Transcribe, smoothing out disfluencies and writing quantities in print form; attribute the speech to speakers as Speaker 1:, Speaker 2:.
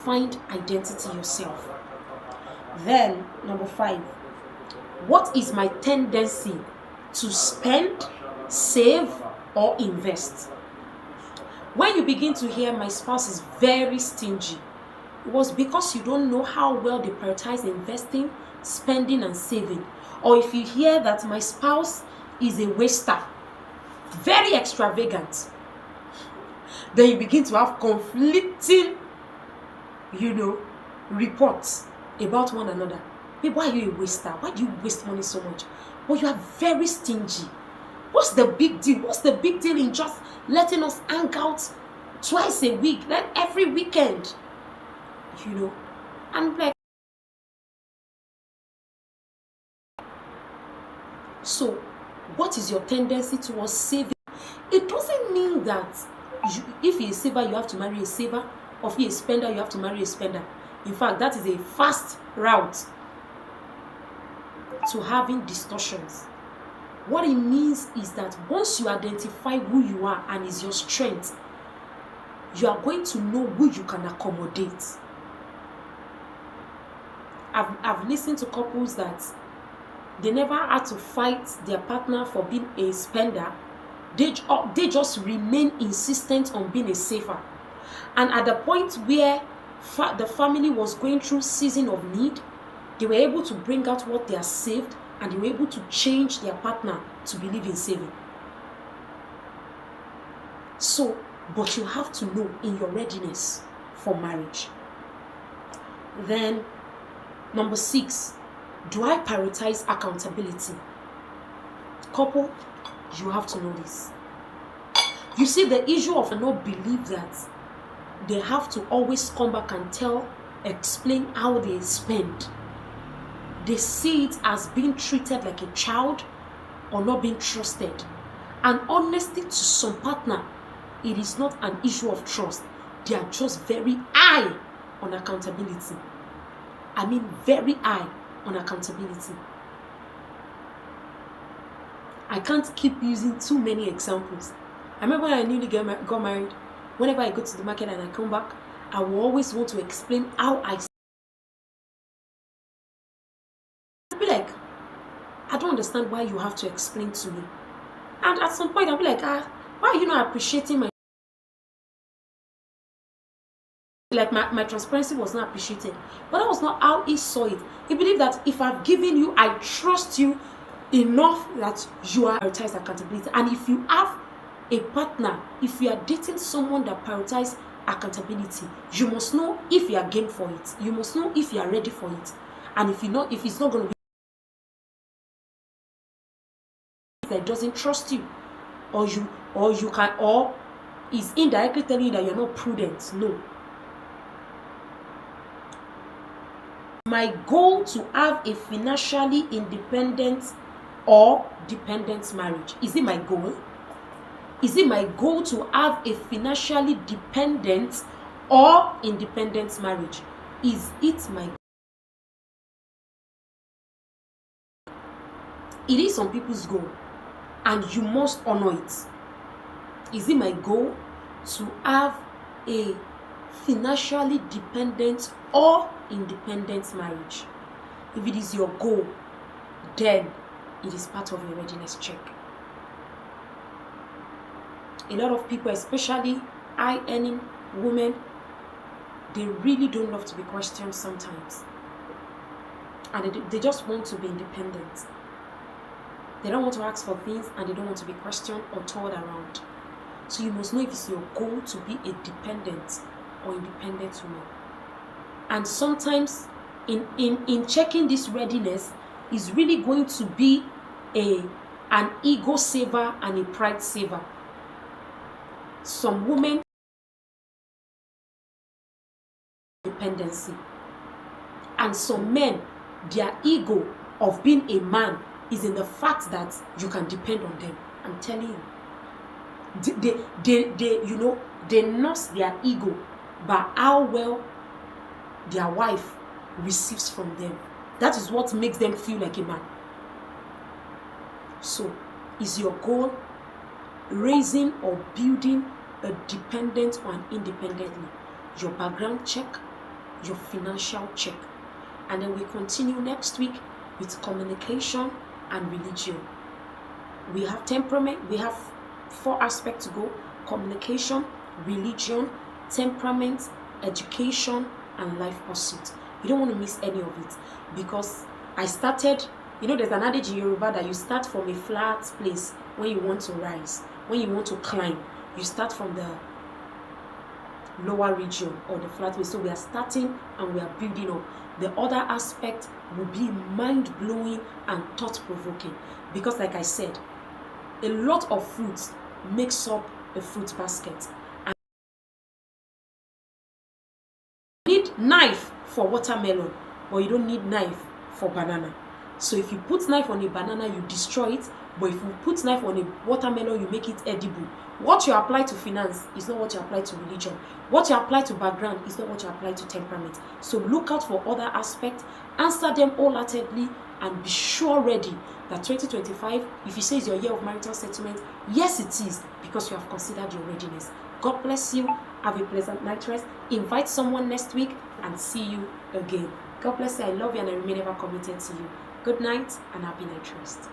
Speaker 1: Find identity yourself. Then, number 5, what is my tendency to spend, save, or invest? When you begin to hear my spouse is very stingy, it was because you don't know how well they prioritize investing, spending, and saving. Or if you hear that my spouse is a waster, very extravagant, then you begin to have conflicting, reports about one another. Babe, why are you a waster? Why do you waste money so much? But you are very stingy. What's the big deal? What's the big deal in just letting us hang out twice a week, like every weekend? And like, so what is your tendency towards saving? It doesn't mean that if you're a saver, you have to marry a saver, or if you're a spender, you have to marry a spender. In fact, that is a fast route to having discussions. What it means is that once you identify who you are and is your strength, you are going to know who you can accommodate. I've listened to couples that they never had to fight their partner for being a spender. They just remain insistent on being a saver. And at the point where the family was going through season of need, they were able to bring out what they are saved, and they were able to change their partner to believe in saving. So, but you have to know in your readiness for marriage. Then, number 6, do I prioritize accountability? Couple, you have to know this. You see, the issue of not believe that they have to always come back and explain how they spend. They see it as being treated like a child or not being trusted. And honestly, to some partner, it is not an issue of trust. They are just very high on accountability. I mean, very high on accountability. I can't keep using too many examples. I remember when I newly got married, whenever I go to the market and I come back, I will always want to explain how I be like, I don't understand why you have to explain to me. And at some point I'll be like, why are you not appreciating my transparency was not appreciated. But that was not how he saw it. He believed that if I've given you, I trust you enough that you are prioritized accountability. And if you have a partner, if you are dating someone that prioritizes accountability, you must know if you are game for it. You must know if you are ready for it. And if it's not going to be that doesn't trust you, or is indirectly telling you that you're not prudent. No. My goal to have a financially independent or dependent marriage. Is it my goal? Is it my goal to have a financially dependent or independent marriage? Is it my goal? It is some people's goal, and you must honor it. Is it my goal to have a financially dependent or independent marriage? If it is your goal, then it is part of your readiness check. A lot of people, especially high-earning women, they really don't love to be questioned sometimes. And they just want to be independent. They don't want to ask for things, and they don't want to be questioned or told around. So you must know if it's your goal to be a dependent or independent woman. And sometimes in checking this readiness is really going to be an ego saver and a pride saver. Some women dependency, and some men, their ego of being a man is in the fact that you can depend on them. I'm telling you, they nurse their ego by how well their wife receives from them. That is what makes them feel like a man. So, is your goal raising or building a dependent or an independently? Your background check, your financial check. And then we continue next week with communication and religion. We have temperament. We have 4 aspects to go: communication, religion, temperament, education, and life pursuit. You don't want to miss any of it, because I started, there's an adage in Yoruba that you start from a flat place when you want to rise. When you want to climb, you start from the lower region or the flat place. So we are starting and we are building up. The other aspect will be mind-blowing and thought-provoking, because like I said, a lot of fruits makes up a fruit basket. And you need knife for watermelon, but you don't need knife for banana. So if you put knife on a banana, you destroy it. But if you put knife on a watermelon, you make it edible. What you apply to finance is not what you apply to religion. What you apply to background is not what you apply to temperament. So look out for other aspects, answer them wholeheartedly, and be sure ready that 2025, if you say it's your year of marital settlement, yes it is, because you have considered your readiness. God bless you. Have a pleasant night rest. Invite someone next week and see you again. God bless you. I love you and I remain ever committed to you. Good night and happy night rest.